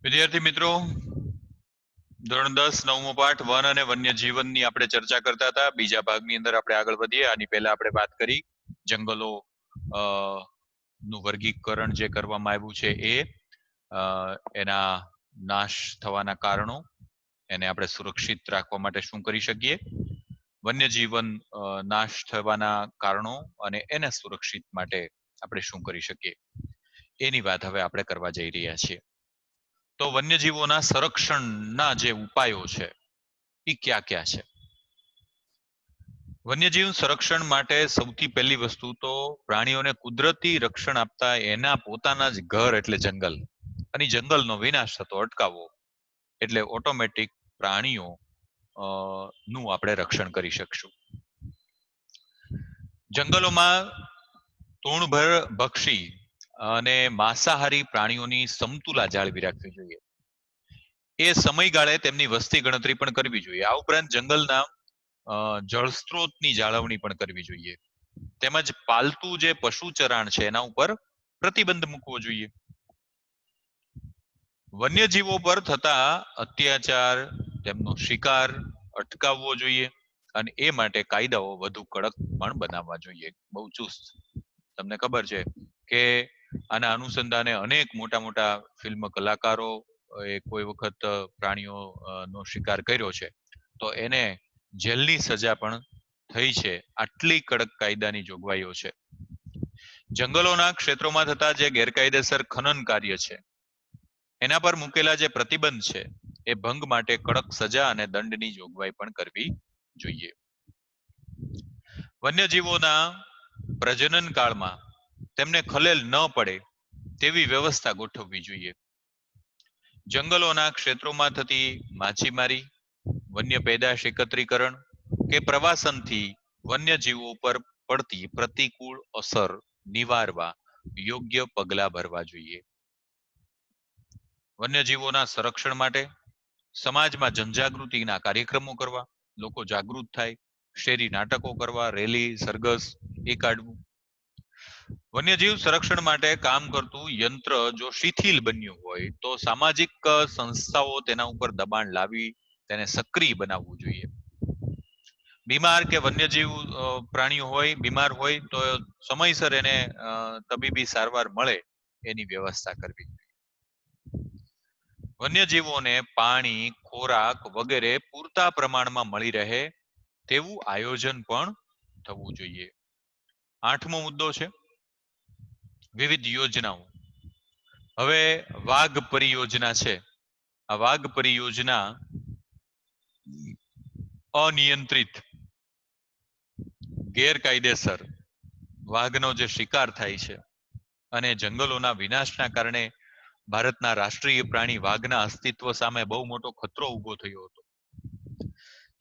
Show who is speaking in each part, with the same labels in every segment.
Speaker 1: વિદ્યાર્થી મિત્રો, ધોરણ 10 નવમો પાઠ વન અને વન્ય જીવનની આપણે ચર્ચા કરતા હતા. બીજા ભાગની અંદર આપણે આગળ વધીએ. આની પહેલા આપણે વાત કરી જંગલો અ, નું વર્ગીકરણ જે કરવામાં આવ્યું છે એ એના નાશ થવાના કારણો, એને આપણે સુરક્ષિત રાખવા માટે શું કરી શકીએ, વન્યજીવન નાશ થવાના કારણો અને એને સુરક્ષિત માટે આપણે શું કરી શકીએ, એની વાત હવે આપણે કરવા જઈ રહ્યા છીએ. તો વન્યજીવોના સંરક્ષણના જે ઉપાયો છે એ ક્યાં ક્યાં છે? વન્યજીવ સંરક્ષણ માટે સૌથી પહેલી વસ્તુ તો પ્રાણીઓને કુદરતી રક્ષણ આપતા એના પોતાના જ ઘર એટલે જંગલ, અને જંગલનો વિનાશ થતો અટકાવવો એટલે ઓટોમેટિક પ્રાણીઓ નું આપણે રક્ષણ કરી શકશું. જંગલોમાં તૃણભર ભક્ષી અને માંસાહારી પ્રાણીઓની સમતુલા જાળવી રાખવી જોઈએ. એ સમયગાળે તેમની વસ્તી ગણતરી પણ કરવી જોઈએ. આ ઉપરાંત જંગલના જળસ્ત્રોતની જાળવણી પણ કરવી જોઈએ. તેમજ પાલતુ જે પશુ ચરાણ છે એના ઉપર પ્રતિબંધ મૂકવો જોઈએ. વન્યજીવો પર થતા અત્યાચાર, તેમનો શિકાર અટકાવવો જોઈએ અને એ માટે કાયદાઓ વધુ કડક પણ બનાવવા જોઈએ, બહુ ચુસ્ત. તમને ખબર છે કે આના અનુસંધાને અનેક મોટા મોટા ફિલ્મ કલાકારો એ કોઈ વખત પ્રાણીઓ નો શિકાર કર્યો છે તો એને જેલની સજા પણ થઈ છે. આટલી કડક કાયદાની જોગવાઈઓ છે. જંગલોના ક્ષેત્રોમાં થતા જે ગેરકાયદેસર ખનન કાર્ય છે એના પર મૂકેલા જે પ્રતિબંધ છે એ ભંગ માટે કડક સજા અને દંડની જોગવાઈ પણ કરવી જોઈએ. વન્યજીવોના પ્રજનન કાળમાં તેમને ખલેલ ન પડે તેવી વ્યવસ્થા ગોઠવવી જોઈએ. જંગલોના ક્ષેત્રોમાં થતી માછીમારી, વન્ય પેદાશ એકત્રીકરણ કે પ્રવાસનથી વન્યજીવો પર પડતી પ્રતિકૂળ અસર નિવારવા યોગ્ય પગલાં ભરવા જોઈએ. વન્યજીવોના સંરક્ષણ માટે સમાજમાં જનજાગૃતિના કાર્યક્રમો કરવા, લોકો જાગૃત થાય, શેરી નાટકો કરવા, રેલી, સરઘસ એ કાઢવું. વન્યજીવ સંરક્ષણ માટે કામ કરતું યંત્ર જો શિથિલ બન્યું હોય તો સામાજિક સંસ્થાઓ તેના ઉપર દબાણ લાવી તેને સક્રિય બનાવવું જોઈએ. બીમાર કે વન્યજીવ પ્રાણીઓ હોય, બીમાર હોય તો સમયસર એને તબીબી સારવાર મળે એની વ્યવસ્થા કરવી. વન્યજીવોને પાણી, ખોરાક વગેરે પૂરતા પ્રમાણમાં મળી રહે તેવું આયોજન પણ થવું જોઈએ. 8મો મુદ્દો છે વિવિધ યોજનાઓ. હવે વાઘ પરિયોજના છે. આ વાઘ પરિયોજના અનિયંત્રિત, ગેરકાયદેસર વાઘનો જે શિકાર થાય છે અને જંગલોના વિનાશના કારણે ભારતના રાષ્ટ્રીય પ્રાણી વાઘના અસ્તિત્વ સામે બહુ મોટો ખતરો ઉભો થયો હતો.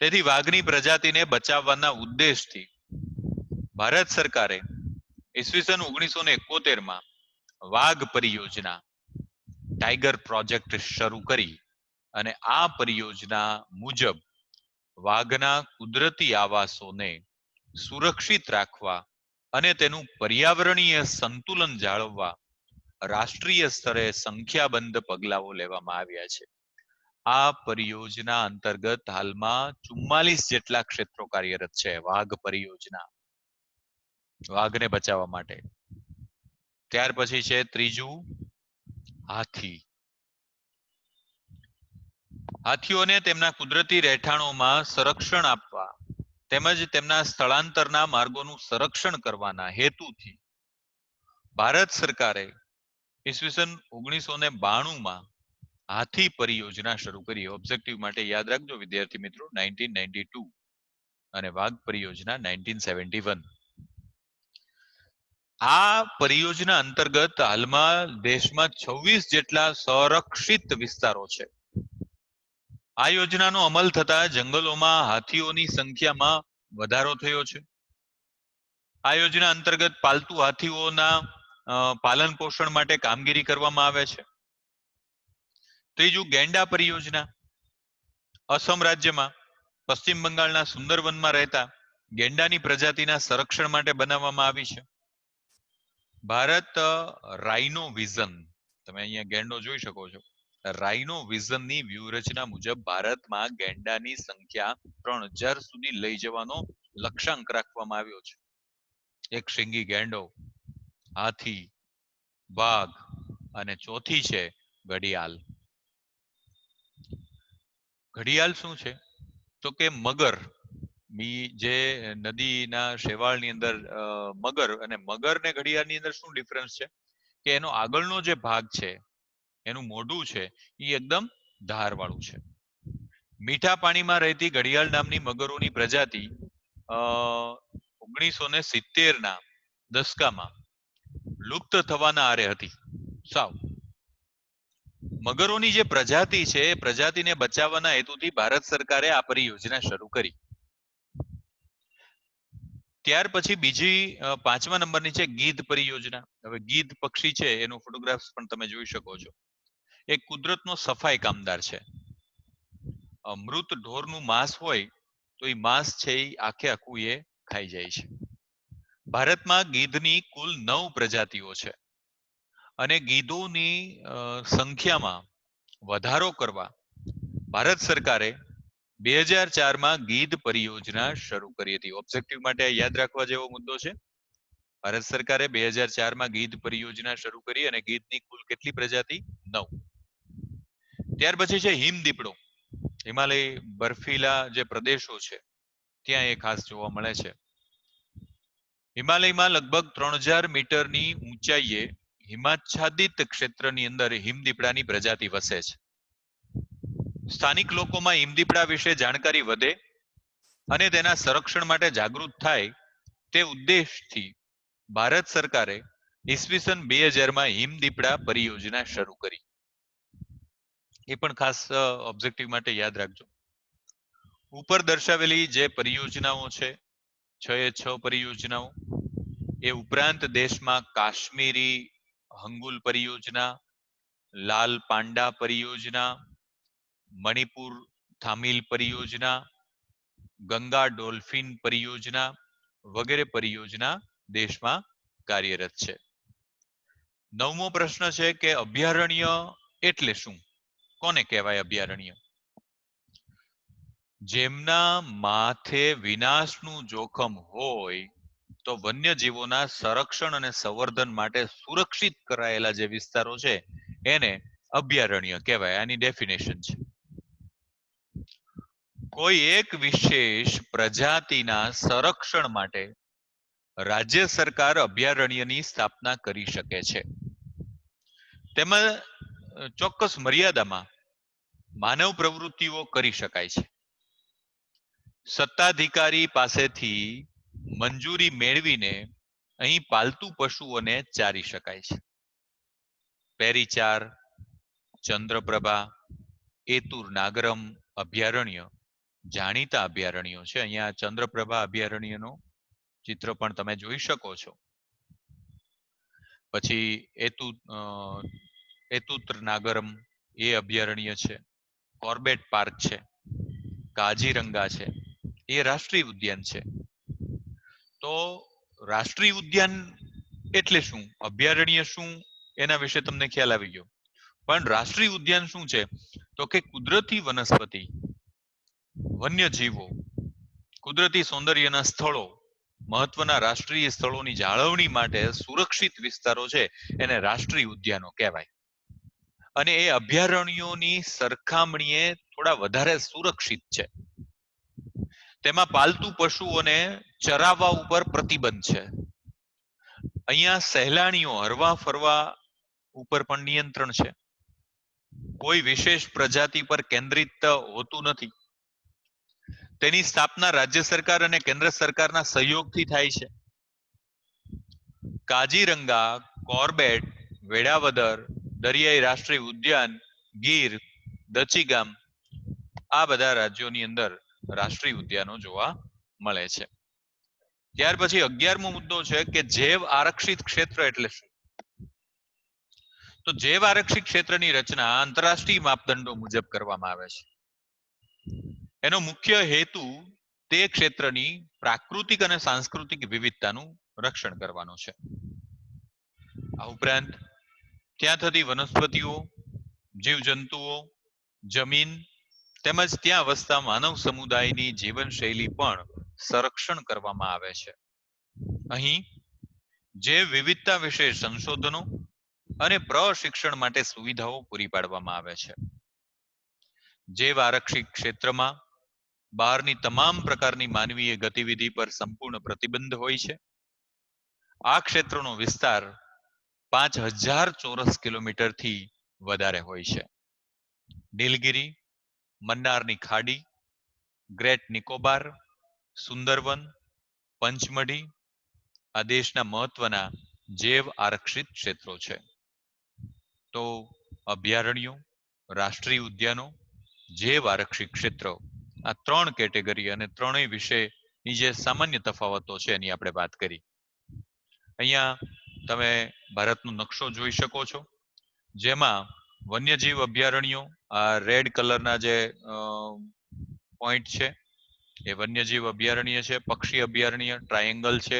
Speaker 1: તેથી વાઘની પ્રજાતિને બચાવવાના ઉદ્દેશથી ભારત સરકારે ઈસવીસન 1971માં વાઘ પરિયોજના, ટાઈગર પ્રોજેક્ટ શરૂ કરી અને આ પરિયોજના મુજબ વાઘના કુદરતી આવાસોને સુરક્ષિત રાખવા અને તેનું પર્યાવરણીય સંતુલન જાળવવા રાષ્ટ્રીય સ્તરે સંખ્યાબંધ પગલાઓ લેવામાં આવ્યા છે. આ પરિયોજના અંતર્ગત હાલમાં 44 જેટલા ક્ષેત્રો કાર્યરત છે. વાઘ પરિયોજના, વાઘને બચાવવા માટે. ત્યાર પછી છે ત્રીજું હાથી. હાથીઓને તેમના કુદરતી રહેઠાણોમાં સંરક્ષણ આપવા તેમજ તેમના સ્થળાંતરના માર્ગોનું સંરક્ષણ કરવાના હેતુથી ભારત સરકારે ઈસવીસન 1992માં હાથી પરિયોજના શરૂ કરી. ઓબ્જેક્ટિવ માટે યાદ રાખજો વિદ્યાર્થી મિત્રો, 1992 અને વાઘ પરિયોજના 1971. આ પરિયોજના અંતર્ગત હાલમાં દેશમાં 26 જેટલા સંરક્ષિત વિસ્તારો છે. આ યોજનાનો અમલ થતા જંગલોમાં હાથીઓની સંખ્યામાં વધારો થયો છે. આ યોજના અંતર્ગત પાલતુ હાથીઓના પાલન પોષણ માટે કામગીરી કરવામાં આવે છે. ત્રીજું ગેંડા પરિયોજના. અસમ રાજ્યમાં પશ્ચિમ બંગાળના સુંદરવનમાં રહેતા ગેંડાની પ્રજાતિના સંરક્ષણ માટે બનાવવામાં આવી છે. ભારત રાઇનો વિઝન, તમે અહીંયા ગેંડો જોઈ શકો છો, રાઇનો વિઝનની વ્યૂહરચના મુજબ ભારતમાં ગેંડાની સંખ્યા 3000 સુધી લઈ જવાનો લક્ષ્યાંક રાખવામાં આવ્યો છે. એક શીંગી ગેંડો, હાથી, વાઘ અને ચોથી છે ઘડિયાળ. ઘડિયાળ શું છે? તો કે મગર, જે નદીના શેવાળની અંદર મગર, અને મગર ને ઘડિયાળની અંદર શું ડિફરન્સ છે કે એનો આગળનો જે ભાગ છે, એનું મોઢું છે, એ એકદમ ધારવાળું છે. મીઠા પાણીમાં રહેતી ઘડિયાળ નામની મગરોની પ્રજાતિ 1970 ના દશકામાં લુપ્ત થવાના આરે હતી. સાવ મગરોની જે પ્રજાતિ છે એ પ્રજાતિને બચાવવાના હેતુથી ભારત સરકારે આ પરિયોજના શરૂ કરી. ત્યાર પછી બીજી 5મા નંબરની છે ગીધ પરિયોજના. હવે ગીધ પક્ષી છે એનો ફોટોગ્રાફ્સ પણ તમે જોઈ શકો છો. એક કુદરતનો સફાઈ કામદાર છે. મૃત ઢોરનું માંસ હોય તો એ માંસ છે એ આખે આખું એ ખાઈ જાય છે. ભારતમાં ગીધની કુલ 9 પ્રજાતિઓ છે અને ગીધોની સંખ્યામાં વધારો કરવા ભારત સરકારે 2004માં ગીધ પરિયોજના શરૂ કરી હતી. ઓબ્જેક્ટિવ માટે યાદ રાખવા જેવો મુદ્દો છે. ભારત સરકારે 2004માં ગીધ પરિયોજના શરૂ કરી અને ગીધની કુલ કેટલી પ્રજાતિ? 9. ત્યાર પછી છે હિમદીપડો. હિમાલય બર્ફીલા જે પ્રદેશો છે ત્યાં એ ખાસ જોવા મળે છે. હિમાલયમાં લગભગ 3000 મીટરની ઊંચાઈએ હિમાચ્છાદિત ક્ષેત્રની અંદર હિમદીપડાની પ્રજાતિ વસે છે. સ્થાનિક લોકોમાં હિમદીપડા વિશે જાણકારી વધે અને તેના સંરક્ષણ માટે જાગૃત થાય તે ઉદ્દેશથી ભારત સરકારે ઈસવીસન 2000માં હિમદીપડા પરિયોજના શરૂ કરી. એ પણ ખાસ ઓબ્જેક્ટિવ માટે યાદ રાખજો. ઉપર દર્શાવેલી જે પરિયોજનાઓ છે, 6 પરિયોજનાઓ, એ ઉપરાંત દેશમાં કાશ્મીરી હંગુલ પરિયોજના, લાલ પાંડા પરિયોજના, મણિપુર થામિલ પરિયોજના, ગંગા ડોલ્ફિન પરિયોજના વગેરે પરિયોજના દેશમાં કાર્યરત છે. 9મો પ્રશ્ન છે કે અભયારણ્ય એટલે શું? કોને કહેવાય અભયારણ્ય? જેમના માથે વિનાશનું જોખમ હોય તો વન્યજીવોના સંરક્ષણ અને સંવર્ધન માટે સુરક્ષિત કરાયેલા જે વિસ્તારો છે એને અભયારણ્ય કહેવાય. આની ડેફિનેશન છે. કોઈ એક વિશેષ પ્રજાતિના સંરક્ષણ માટે રાજ્ય સરકાર અભયારણ્યની સ્થાપના કરી શકે છે. તેમાં ચોક્કસ મર્યાદામાં માનવ પ્રવૃત્તિઓ કરી શકાય છે. સત્તાધિકારી પાસેથી મંજૂરી મેળવીને અહીં પાલતુ પશુઓને ચારી શકાય છે. પેરીચાર, ચંદ્રપ્રભા, એતુર નાગરમ અભયારણ્ય જાણીતા અભયારણ્યો છે. અહીંયા ચંદ્રપ્રભા અભયારણ્યનો ચિત્ર પણ તમે જોઈ શકો છો. પછી એતુત્ર નાગરમ એ અભયારણ્ય છે. કોર્બેટ પાર્ક છે, કાજીરંગા છે, એ રાષ્ટ્રીય ઉદ્યાન છે. તો રાષ્ટ્રીય ઉદ્યાન એટલે શું, અભયારણ્ય શું, એના વિશે તમને ખ્યાલ આવી ગયો. પણ રાષ્ટ્રીય ઉદ્યાન શું છે? તો કે કુદરતી વનસ્પતિ, વન્યજીવો, કુદરતી સૌંદર્યના સ્થળો, મહત્વના રાષ્ટ્રીય સ્થળોની જાળવણી માટે સુરક્ષિત વિસ્તારો છે એને રાષ્ટ્રીય ઉદ્યાનો કહેવાય. અને એ અભયારણ્યોની સરખામણીએ થોડા વધારે સુરક્ષિત છે. તેમાં પાલતુ પશુઓને ચરાવવા ઉપર પ્રતિબંધ છે. અહીંયા સહેલાણીઓ હરવા ફરવા ઉપર પણ નિયંત્રણ છે. કોઈ વિશેષ પ્રજાતિ પર કેન્દ્રિત હોતું નથી. તેની સ્થાપના રાજ્ય સરકાર અને કેન્દ્ર સરકારના સહયોગથી થાય છે. કાજીરંગા, કોર્બેટ, વેળાવદર, દરિયાઈ રાષ્ટ્રીય ઉદ્યાન, ગીર, દચીગામ, આ બધા રાજ્યોની અંદર રાષ્ટ્રીય ઉદ્યાનો જોવા મળે છે. ત્યાર પછી 11મો મુદ્દો છે કે જૈવ આરક્ષિત ક્ષેત્ર એટલે શું? તો જૈવ આરક્ષિત ક્ષેત્રની રચના આંતરરાષ્ટ્રીય માપદંડો મુજબ કરવામાં આવે છે. એનો મુખ્ય હેતુ તે ક્ષેત્રની પ્રાકૃતિક અને સાંસ્કૃતિક વિવિધતાનું રક્ષણ કરવાનો છે. આ ઉપરાંત ત્યાં થતી વનસ્પતિઓ, જીવજંતુઓ, જમીન તેમજ ત્યાં વસતા માનવ સમુદાયની જીવનશૈલી પણ સંરક્ષણ કરવામાં આવે છે. અહીં જૈવ વિવિધતા વિશે સંશોધનો અને પ્રશિક્ષણ માટે સુવિધાઓ પૂરી પાડવામાં આવે છે. જૈવ આરક્ષિત ક્ષેત્રમાં બહારની તમામ પ્રકારની માનવીય ગતિવિધિ પર સંપૂર્ણ પ્રતિબંધ હોય છે. આ ક્ષેત્રનો વિસ્તાર 5000 ચોરસ કિલોમીટરથી વધારે હોય છે. નીલગિરી, મન્નારની ખાડી, ગ્રેટ નિકોબાર, સુંદરવન, પંચમઢી આ દેશના મહત્વના જૈવ આરક્ષિત ક્ષેત્રો છે. તો અભયારણ્યો, રાષ્ટ્રીય ઉદ્યાનો, જૈવ આરક્ષિત ક્ષેત્રો આ 3 કેટેગરી અને ત્રણેય વિશેની જે સામાન્ય તફાવતો છે એની આપણે વાત કરી. અહીંયા તમે ભારતનો નકશો જોઈ શકો છો, જેમાં વન્યજીવ અભયારણ્યો આ રેડ કલરના જે પોઈન્ટ છે એ વન્યજીવ અભયારણ્ય છે. પક્ષી અભયારણ્ય ટ્રાયેંગલ છે,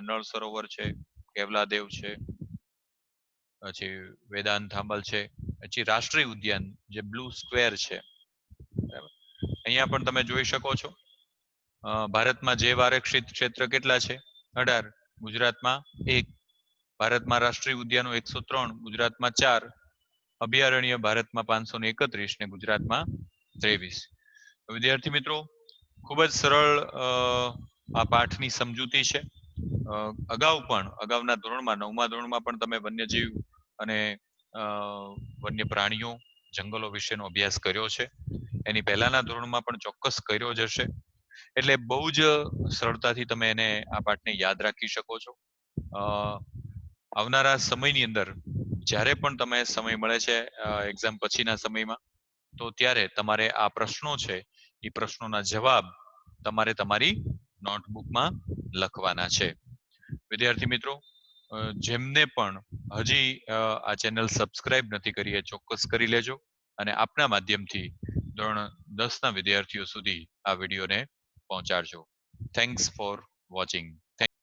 Speaker 1: નળ સરોવર છે, કેવલાદેવ છે, પછી વેદાંત થાંભલ છે, પછી રાષ્ટ્રીય ઉદ્યાન જે બ્લુ સ્ક્વેર છે. અહીંયા પણ તમે જોઈ શકો છો ભારતમાં જૈવ આરક્ષિત ક્ષેત્ર કેટલા છે? 18. ગુજરાતમાં 1. ભારતમાં રાષ્ટ્રીય ઉદ્યાનો 103, ગુજરાતમાં 4. અભયારણ્ય ભારતમાં 531 ને ગુજરાતમાં 23. વિદ્યાર્થી મિત્રો, ખૂબ જ સરળ આ પાઠની સમજૂતી છે. અગાઉના ધોરણમાં 9મા ધોરણમાં પણ તમે વન્યજીવ અને વન્ય પ્રાણીઓ, જંગલો વિશેનો અભ્યાસ કર્યો છે. એની પહેલાના ધોરણમાં પણ ચોક્કસ કર્યો જ હશે. એટલે બહુ જ સરળતાથી તમે એને આ પાઠને યાદ રાખી શકો છો. આવનારા સમયની અંદર જ્યારે પણ તમે સમય મળે છે એક્ઝામ પછીના સમયમાં, તો ત્યારે તમારે આ પ્રશ્નો છે એ પ્રશ્નોના જવાબ તમારે તમારી નોટબુકમાં લખવાના છે. વિદ્યાર્થી મિત્રો, જેમને પણ હજી આ ચેનલ સબસ્ક્રાઇબ નથી કરી એ ચોક્કસ કરી લેજો અને આપના માધ્યમથી ધોરણ 10ના વિદ્યાર્થીઓ સુધી આ વિડીયોને પહોંચાડજો. Thanks for watching.